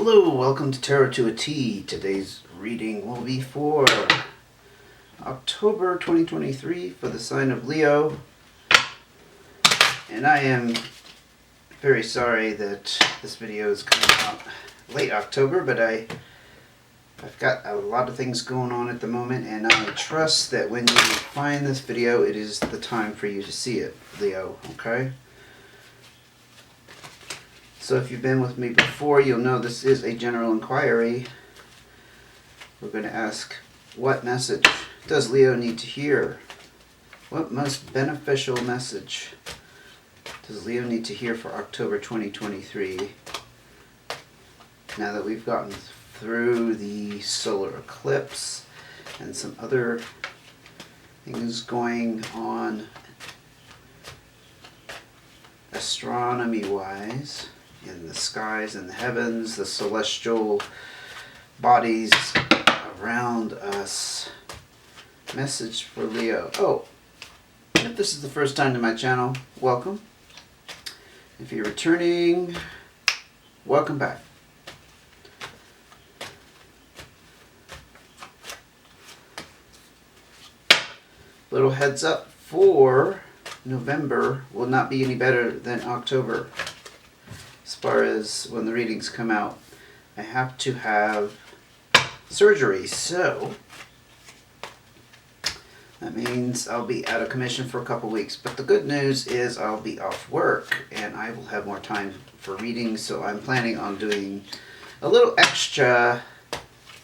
Hello, welcome to Tarot to a T. Today's reading will be for October 2023 for the sign of Leo. And I am very sorry that this video is coming out late October, but I've got a lot of things going on at the moment, and I trust that when you find this video, it is the time for you to see it, Leo, okay? So if you've been with me before, you'll know this is a general inquiry. We're going to ask, what message does Leo need to hear? What most beneficial message does Leo need to hear for October 2023? Now that we've gotten through the solar eclipse and some other things going on astronomy-wise, in the skies and the heavens, the celestial bodies around us. Message for Leo. Oh, if this is the first time to my channel, welcome. If you're returning, welcome back. Little heads up for November will not be any better than October. As far as when the readings come out, I have to have surgery, so that means I'll be out of commission for a couple weeks. But the good news is I'll be off work and I will have more time for readings, so I'm planning on doing a little extra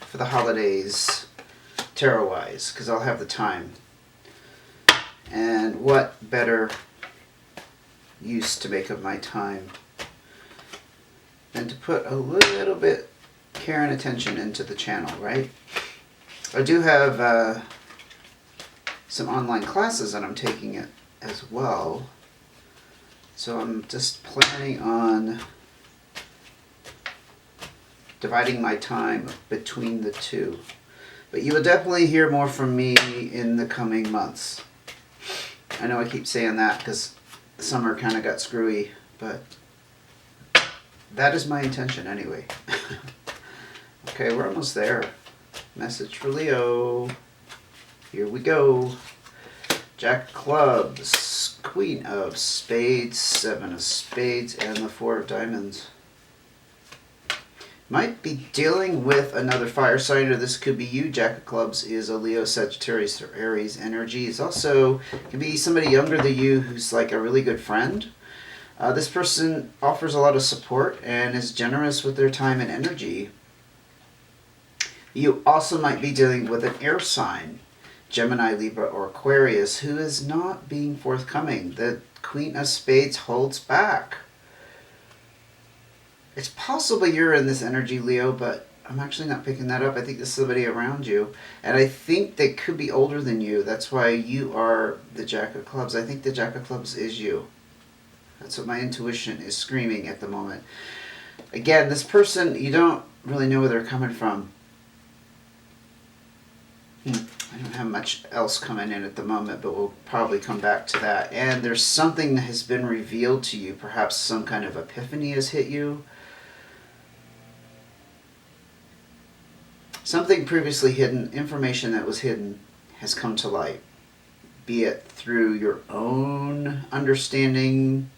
for the holidays tarot-wise, because I'll have the time. And what better use to make of my time and to put a little bit care and attention into the channel, right? I do have some online classes that I'm taking it as well, so I'm just planning on dividing my time between the two. But you will definitely hear more from me in the coming months. I know I keep saying that because the summer kind of got screwy, but that is my intention anyway. Okay, we're almost there. Message for Leo. Here we go. Jack of Clubs, Queen of Spades, Seven of Spades, and the Four of Diamonds. Might be dealing with another fire sign, or this could be you. Jack of Clubs is a Leo, Sagittarius, or Aries energy. It's also can be somebody younger than you who's like a really good friend. This person offers a lot of support and is generous with their time and energy. You also might be dealing with an air sign, Gemini, Libra, or Aquarius, who is not being forthcoming. The Queen of Spades holds back. It's possible you're in this energy, Leo, but I'm actually not picking that up. I think there's somebody around you, and I think they could be older than you. That's why you are the Jack of Clubs. I think the Jack of Clubs is you. That's what my intuition is screaming at the moment. Again, this person, you don't really know where they're coming from. I don't have much else coming in at the moment, but we'll probably come back to that. And there's something that has been revealed to you. Perhaps some kind of epiphany has hit you. Something previously hidden, information that was hidden, has come to light. Be it through your own understanding,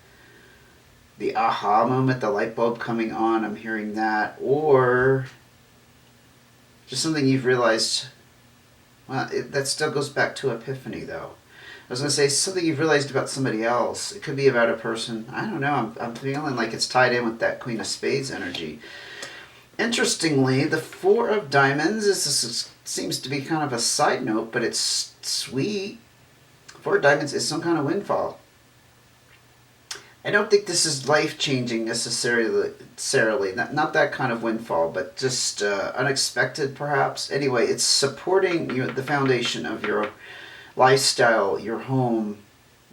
the aha moment, the light bulb coming on, I'm hearing that, or just something you've realized. Well, that still goes back to epiphany, though. I was going to say something you've realized about somebody else. It could be about a person. I don't know. I'm feeling like it's tied in with that Queen of Spades energy. Interestingly, the Four of Diamonds seems to be kind of a side note, but it's sweet. Four of Diamonds is some kind of windfall. I don't think this is life-changing necessarily. Not that kind of windfall, but just unexpected, perhaps. Anyway, it's supporting the foundation of your lifestyle, your home,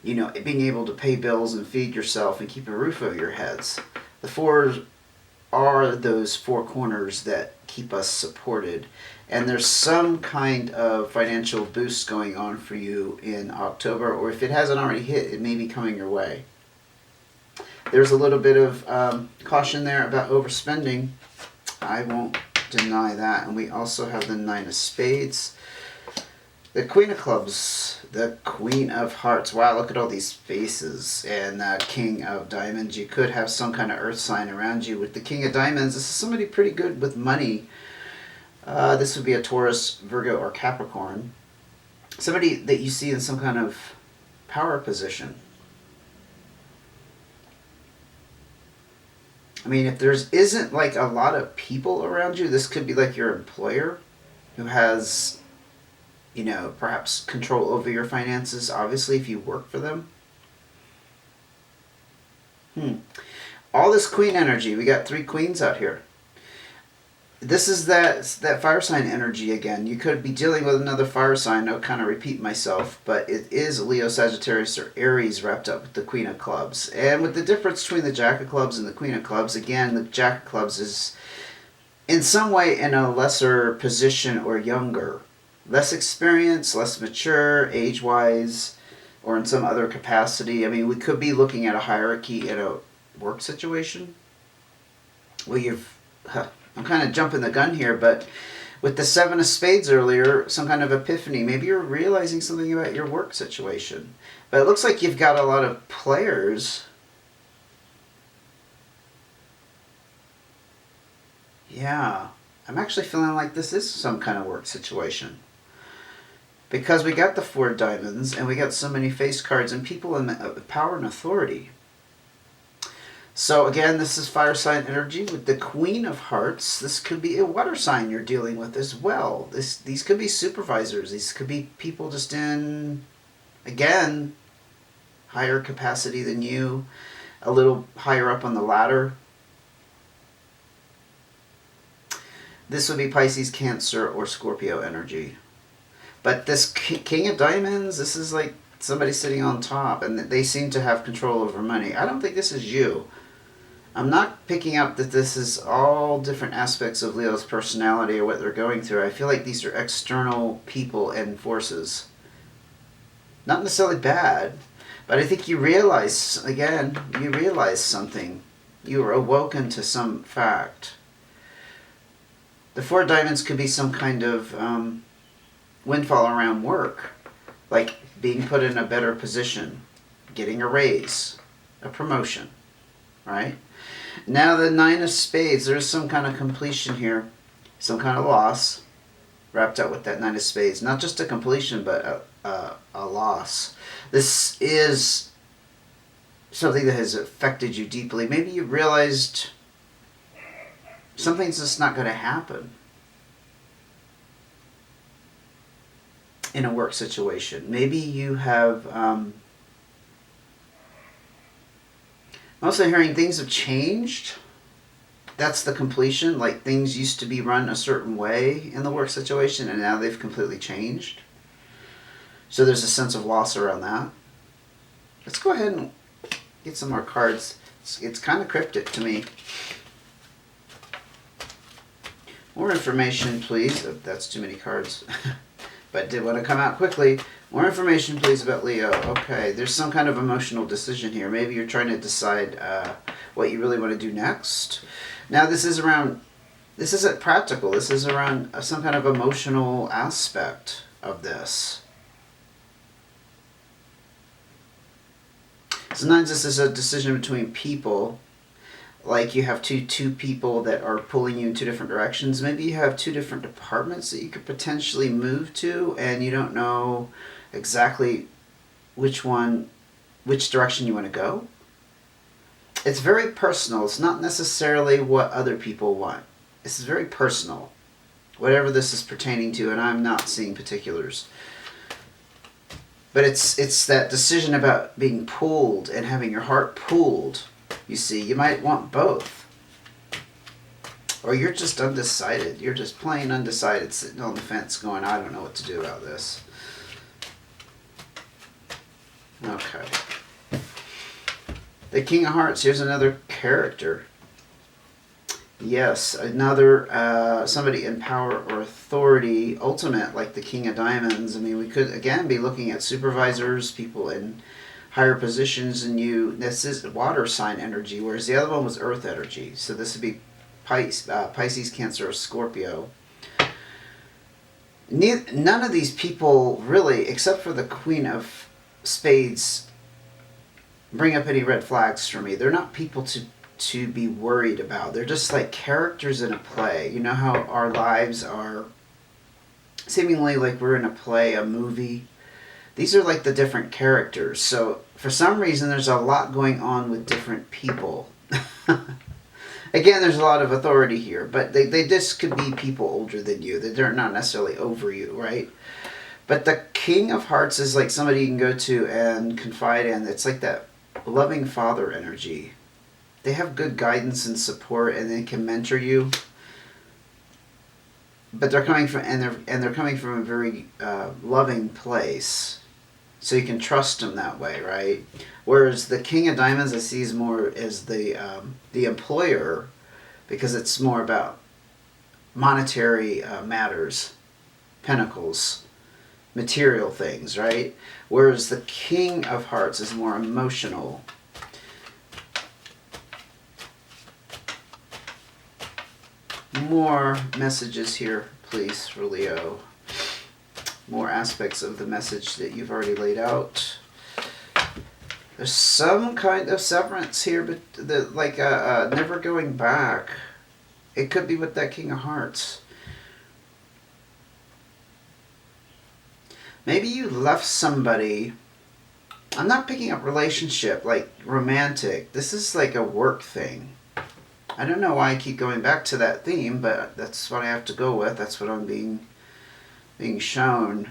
being able to pay bills and feed yourself and keep a roof over your heads. The fours are those four corners that keep us supported. And there's some kind of financial boost going on for you in October, or if it hasn't already hit, it may be coming your way. There's a little bit of caution there about overspending. I won't deny that. And we also have the Nine of Spades. The Queen of Clubs, the Queen of Hearts. Wow, look at all these faces. And the King of Diamonds. You could have some kind of earth sign around you. With the King of Diamonds, this is somebody pretty good with money. This would be a Taurus, Virgo, or Capricorn. Somebody that you see in some kind of power position. I mean, if there isn't like a lot of people around you, this could be like your employer who has, you know, perhaps control over your finances, obviously, if you work for them. All this queen energy. We got 3 queens out here. This is that fire sign energy again. You could be dealing with another fire sign. I'll kind of repeat myself, but it is Leo, Sagittarius, or Aries wrapped up with the Queen of Clubs. And with the difference between the Jack of Clubs and the Queen of Clubs, again, the Jack of Clubs is in some way in a lesser position or younger. Less experienced, less mature, age-wise, or in some other capacity. I mean, we could be looking at a hierarchy in a work situation where I'm kind of jumping the gun here, but with the 7 of Spades earlier, some kind of epiphany. Maybe you're realizing something about your work situation. But it looks like you've got a lot of players. Yeah, I'm actually feeling like this is some kind of work situation. Because we got the 4 diamonds, and we got so many face cards, and people in power and authority. So again, this is fire sign energy with the Queen of Hearts. This could be a water sign you're dealing with as well. These could be supervisors. These could be people just in, again, higher capacity than you, a little higher up on the ladder. This would be Pisces, Cancer, or Scorpio energy. But this King of Diamonds, this is like somebody sitting on top, and they seem to have control over money. I don't think this is you. I'm not picking up that this is all different aspects of Leo's personality or what they're going through. I feel like these are external people and forces. Not necessarily bad, but I think you realize something. You are awoken to some fact. The 4 diamonds could be some kind of windfall around work, like being put in a better position, getting a raise, a promotion, right? Now the 9 of Spades, there's some kind of completion here, some kind of loss wrapped up with that 9 of Spades. Not just a completion, but a loss. This is something that has affected you deeply. Maybe you realized something's just not going to happen in a work situation. Maybe you have... I'm also hearing things have changed. That's the completion. Like things used to be run a certain way in the work situation, and now they've completely changed. So there's a sense of loss around that. Let's go ahead and get some more cards. It's kind of cryptic to me. More information, please. Oh, that's too many cards. But did want to come out quickly. More information, please, about Leo. Okay, there's some kind of emotional decision here. Maybe you're trying to decide what you really want to do next. Now, this isn't practical. This is around some kind of emotional aspect of this. Sometimes this is a decision between people. Like you have two people that are pulling you in 2 different directions. Maybe you have 2 different departments that you could potentially move to, and you don't know exactly which direction you want to go. It's very personal. It's not necessarily what other people want. This is very personal, whatever this is pertaining to, and I'm not seeing particulars. But it's that decision about being pulled and having your heart pulled. You see, you might want both. Or you're just undecided. You're just plain undecided, sitting on the fence going, I don't know what to do about this. Okay. The King of Hearts, here's another character. Yes, another somebody in power or authority, ultimate, like the King of Diamonds. I mean, we could, again, be looking at supervisors, people in higher positions than you. This is water sign energy, whereas the other one was earth energy. So this would be Pisces, Cancer, or Scorpio. None of these people really, except for the Queen of Spades, bring up any red flags for me. They're not people to be worried about. They're just like characters in a play. You know how our lives are seemingly like we're in a play, a movie? These are like the different characters. So for some reason, there's a lot going on with different people. Again, there's a lot of authority here, but they just could be people older than you. They're not necessarily over you, right? But the King of Hearts is like somebody you can go to and confide in. It's like that loving father energy. They have good guidance and support, and they can mentor you. But they're coming from they're coming from a very loving place, so you can trust them that way, right? Whereas the King of Diamonds, I see, is more as the employer, because it's more about monetary matters, pentacles, material things, right? Whereas the King of Hearts is more emotional. More messages here, please, for Leo. More aspects of the message that you've already laid out. There's some kind of severance here, but like never going back. It could be with that King of Hearts. Maybe you left somebody. I'm not picking up relationship, like romantic. This is like a work thing. I don't know why I keep going back to that theme, but that's what I have to go with. That's what I'm being shown.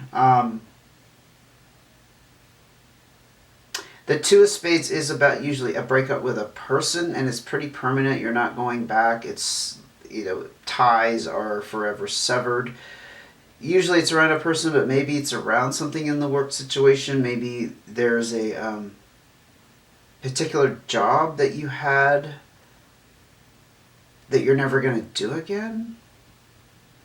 The Two of Spades is about usually a breakup with a person, and it's pretty permanent. You're not going back. It's, ties are forever severed. Usually it's around a person, but maybe it's around something in the work situation. Maybe there's a particular job that you had that you're never going to do again,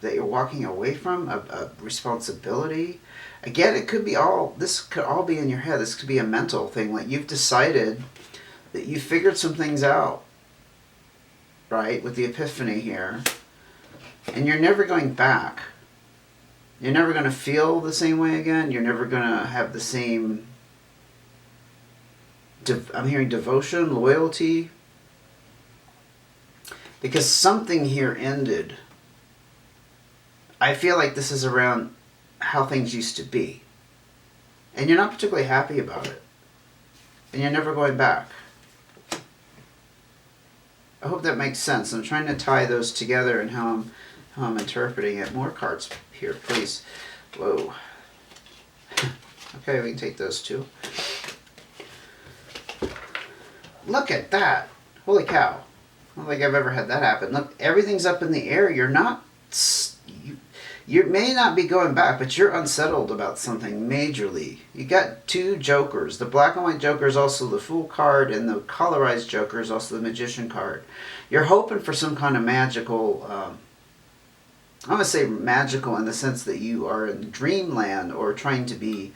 that you're walking away from, a responsibility. Again, this could all be in your head. This could be a mental thing. Like you've decided that you figured some things out, right, with the epiphany here, and you're never going back. You're never going to feel the same way again. You're never going to have the same, I'm hearing devotion, loyalty, because something here ended. I feel like this is around how things used to be. And you're not particularly happy about it. And you're never going back. I hope that makes sense. I'm trying to tie those together and how I'm interpreting it. More cards here, please. Whoa. Okay, we can take those two. Look at that. Holy cow. I don't think I've ever had that happen. Look, everything's up in the air. You're not... You may not be going back, but you're unsettled about something majorly. You got two jokers. The black and white joker is also the Fool card, and the colorized joker is also the Magician card. You're hoping for some kind of magical... I'm going to say magical in the sense that you are in dreamland or trying to be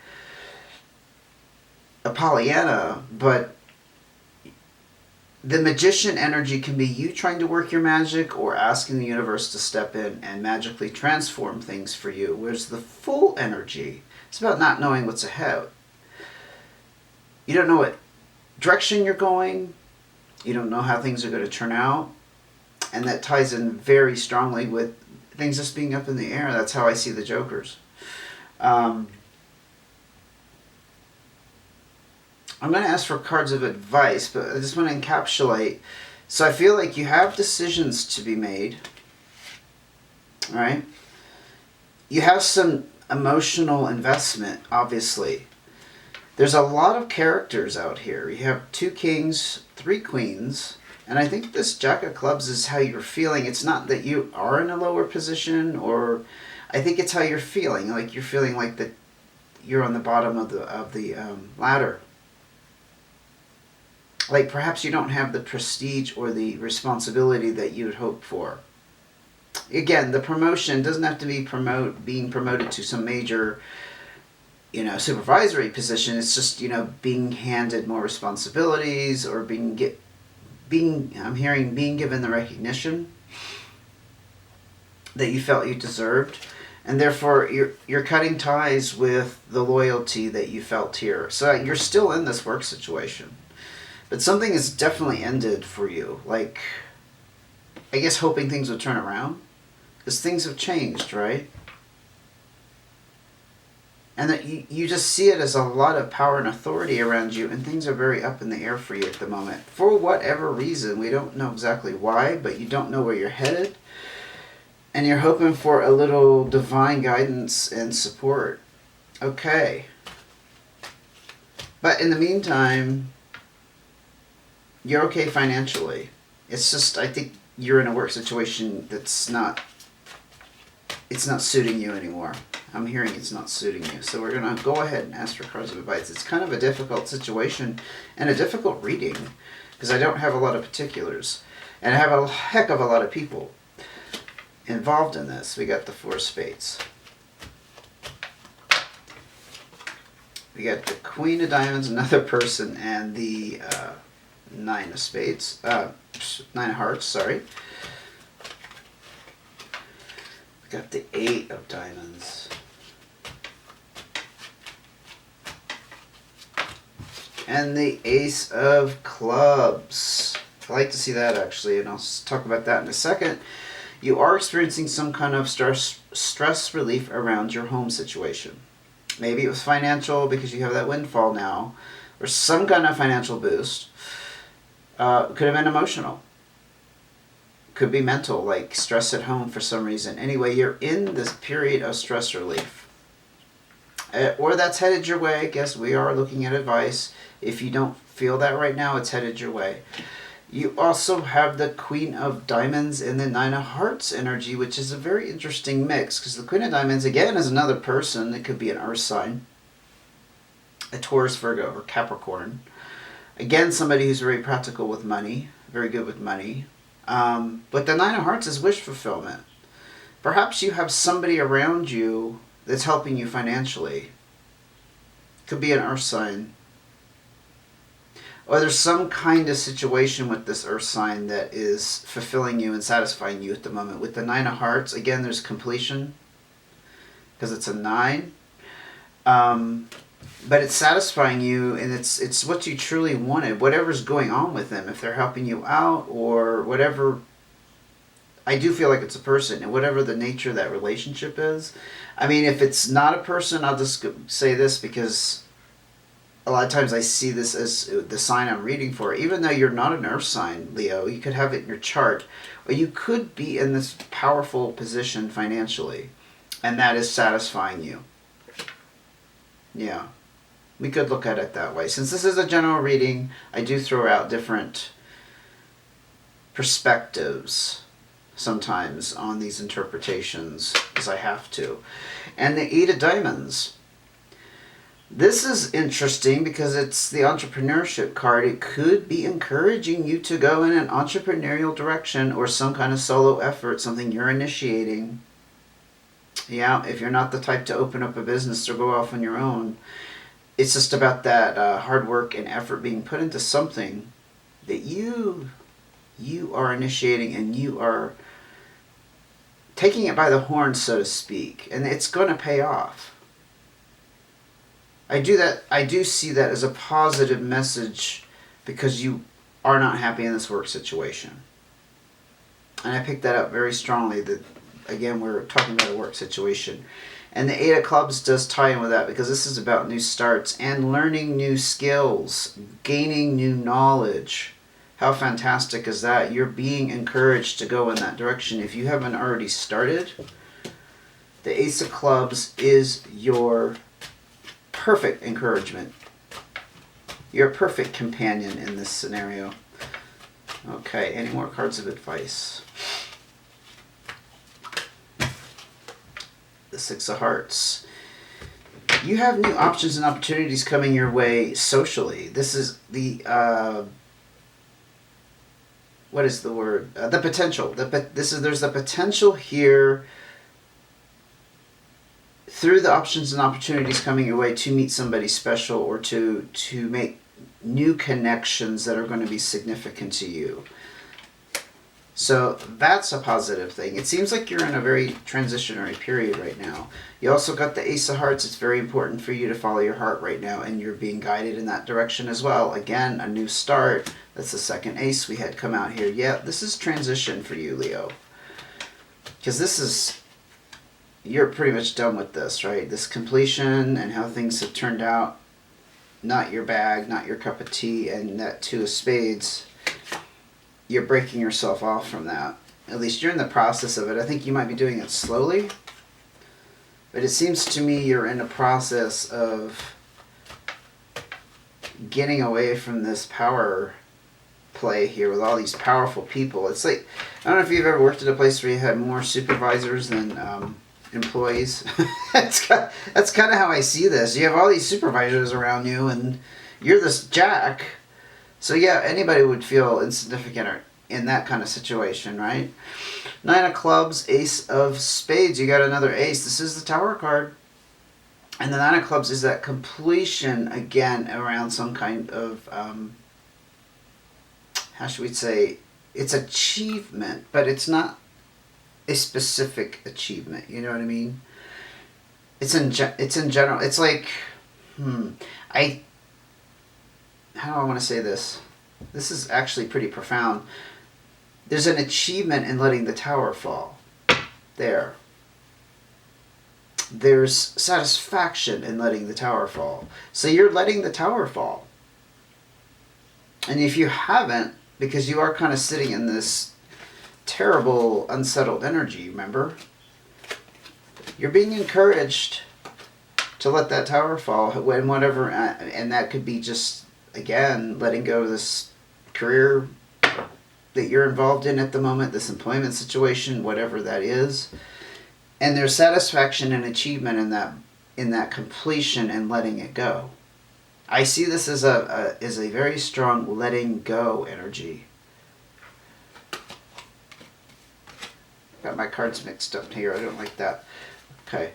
a Pollyanna, but the Magician energy can be you trying to work your magic or asking the universe to step in and magically transform things for you. Whereas the Fool energy, it's about not knowing what's ahead. You don't know what direction you're going. You don't know how things are going to turn out. And that ties in very strongly with things just being up in the air. That's how I see the jokers. I'm going to ask for cards of advice, but I just want to encapsulate. So I feel like you have decisions to be made. All right? You have some emotional investment, obviously. There's a lot of characters out here. You have 2 kings, 3 queens, and I think this Jack of Clubs is how you're feeling. It's not that you are in a lower position, or I think it's how you're feeling. Like you're feeling like that you're on the bottom of the ladder. Like perhaps you don't have the prestige or the responsibility that you would hope for. Again, the promotion doesn't have to be being promoted to some major, supervisory position. It's just, being handed more responsibilities or being given the recognition. that you felt you deserved, and therefore you're cutting ties with the loyalty that you felt here. So you're still in this work situation, but something has definitely ended for you. Like, I guess hoping things would turn around, because things have changed, right? And that you just see it as a lot of power and authority around you, and things are very up in the air for you at the moment. For whatever reason, we don't know exactly why, but you don't know where you're headed. And you're hoping for a little divine guidance and support. Okay. But in the meantime, you're okay financially. It's just, I think you're in a work situation that's not, it's not suiting you anymore. I'm hearing it's not suiting you. So we're going to go ahead and ask for cards of advice. It's kind of a difficult situation and a difficult reading, because I don't have a lot of particulars. And I have a heck of a lot of people involved in this. We got the 4 of Spades. We got the Queen of Diamonds, another person, and the 9 of Spades. 9 of Hearts, sorry. We got the 8 of Diamonds. And the Ace of Clubs. I like to see that, actually, and I'll talk about that in a second. You are experiencing some kind of stress relief around your home situation. Maybe it was financial because you have that windfall now, or some kind of financial boost. Could have been emotional. Could be mental, like stress at home for some reason. Anyway, you're in this period of stress relief. Or that's headed your way. I guess we are looking at advice. If you don't feel that right now, it's headed your way. You also have the Queen of Diamonds and the 9 of Hearts energy, which is a very interesting mix, because the Queen of Diamonds, again, is another person. It could be an earth sign, a Taurus, Virgo, or Capricorn. Again, somebody who's very practical with money, very good with money. But the 9 of Hearts is wish fulfillment. Perhaps you have somebody around you that's helping you financially. Could be an earth sign. Or there's some kind of situation with this earth sign that is fulfilling you and satisfying you at the moment. With the 9 of Hearts, again, there's completion, because it's a 9. But it's satisfying you, and it's what you truly wanted. Whatever's going on with them, if they're helping you out or whatever. I do feel like it's a person, and whatever the nature of that relationship is. I mean, if it's not a person, I'll just say this, because a lot of times I see this as the sign I'm reading for. Even though you're not an earth sign, Leo, you could have it in your chart, or you could be in this powerful position financially, and that is satisfying you. Yeah, we could look at it that way. Since this is a general reading, I do throw out different perspectives sometimes on these interpretations, as I have to. And the 8 of Diamonds. This is interesting because it's the entrepreneurship card. It could be encouraging you to go in an entrepreneurial direction, or some kind of solo effort, something you're initiating. Yeah, if you're not the type to open up a business or go off on your own, it's just about that hard work and effort being put into something that you are initiating, and you are taking it by the horns, so to speak, and it's going to pay off. I do see that as a positive message, because you are not happy in this work situation. And I picked that up very strongly, that, again, we're talking about a work situation. And the 8 of Clubs does tie in with that, because this is about new starts and learning new skills, gaining new knowledge. How fantastic is that? You're being encouraged to go in that direction. If you haven't already started, the Ace of Clubs is your perfect encouragement. You're a perfect companion in this scenario. Okay, any more cards of advice? The 6 of Hearts. You have new options and opportunities coming your way socially. This is the what is the word? The potential. There's the potential here, through the options and opportunities coming your way, to meet somebody special, or to make new connections that are going to be significant to you. So that's a positive thing. It seems like you're in a very transitionary period right now. You also got the Ace of Hearts. It's very important for you to follow your heart right now, and you're being guided in that direction as well. Again, a new start. That's the second ace we had come out here. Yeah, this is transition for you, Leo. Because this is, you're pretty much done with this, right? This completion and how things have turned out. Not your bag, not your cup of tea, and that Two of Spades. You're breaking yourself off from that. At least you're in the process of it. I think you might be doing it slowly. But it seems to me you're in a process of getting away from this power play here with all these powerful people. It's like, I don't know if you've ever worked at a place where you had more supervisors than employees. That's kind of how I see this. You have all these supervisors around you and you're this jack. So yeah, anybody would feel insignificant in that kind of situation, right? Nine of Clubs, Ace of Spades. You got another ace. This is the Tower card. And the Nine of Clubs is that completion, again, around some kind of, how should we say, it's achievement, but it's not a specific achievement. You know what I mean? It's in general. It's like, how do I want to say this? This is actually pretty profound. There's an achievement in letting the tower fall. There. There's satisfaction in letting the tower fall. So you're letting the tower fall. And if you haven't, because you are kind of sitting in this terrible, unsettled energy, remember? You're being encouraged to let that tower fall when whatever, and that could be just, again, letting go of this career that you're involved in at the moment, this employment situation, whatever that is. And there's satisfaction and achievement in that completion and letting it go. I see this as a very strong letting go energy. Got my cards mixed up here. I don't like that. Okay.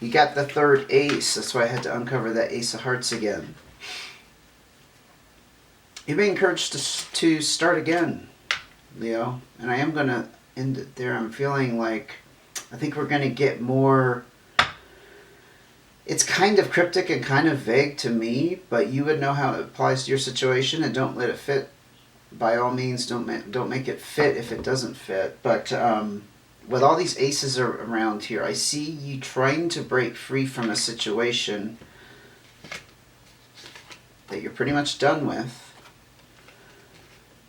You got the third ace. That's why I had to uncover that Ace of Hearts again. You're being encouraged to start again, Leo. And I am going to end it there. I'm feeling like I think we're going to get more. It's kind of cryptic and kind of vague to me, but you would know how it applies to your situation, and don't let it fit. By all means, don't make it fit if it doesn't fit. But with all these aces around here, I see you trying to break free from a situation that you're pretty much done with.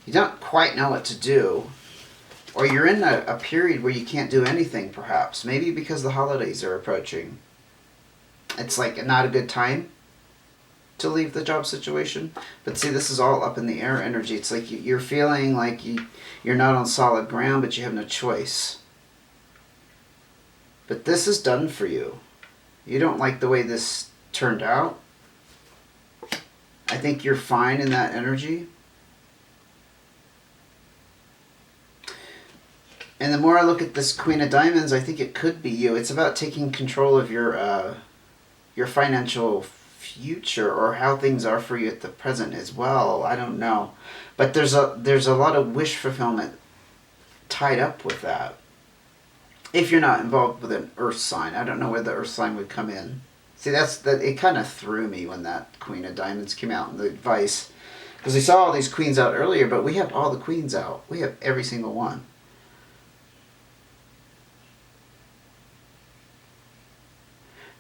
You don't quite know what to do. Or you're in a period where you can't do anything, perhaps. Maybe because the holidays are approaching. It's like not a good time to leave the job situation. But see, this is all up in the air energy. It's like you're feeling like you're not on solid ground, but you have no choice. But this is done for you. You don't like the way this turned out. I think you're fine in that energy. And the more I look at this Queen of Diamonds, I think it could be you. It's about taking control of your financial future, or how things are for you at the present as well. I don't know. But there's a lot of wish fulfillment tied up with that. If you're not involved with an earth sign. I don't know where the earth sign would come in. See, it kind of threw me when that Queen of Diamonds came out in the advice. Because we saw all these queens out earlier, but we have all the queens out. We have every single one.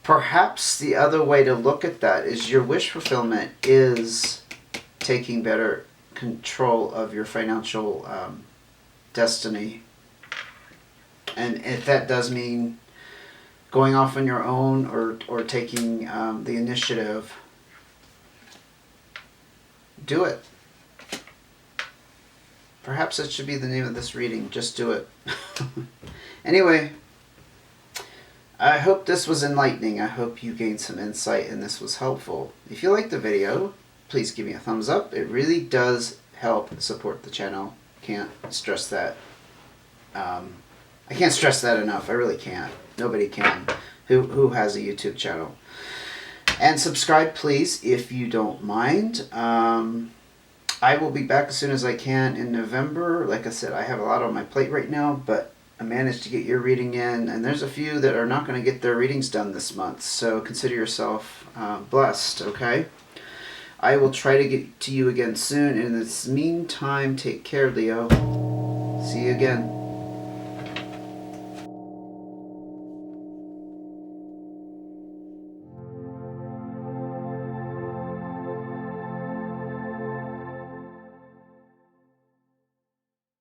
Perhaps the other way to look at that is your wish fulfillment is taking better control of your financial destiny. And if that does mean going off on your own or taking the initiative, do it. Perhaps that should be the name of this reading. Just do it. Anyway, I hope this was enlightening. I hope you gained some insight and this was helpful. If you liked the video, please give me a thumbs up. It really does help support the channel. Can't stress that. I can't stress that enough. I really can't. Nobody can who has a YouTube channel. And subscribe, please, if you don't mind. I will be back as soon as I can in November. Like I said, I have a lot on my plate right now, but I managed to get your reading in, and there's a few that are not going to get their readings done this month, so consider yourself blessed, okay? I will try to get to you again soon. In this meantime, take care, Leo. See you again.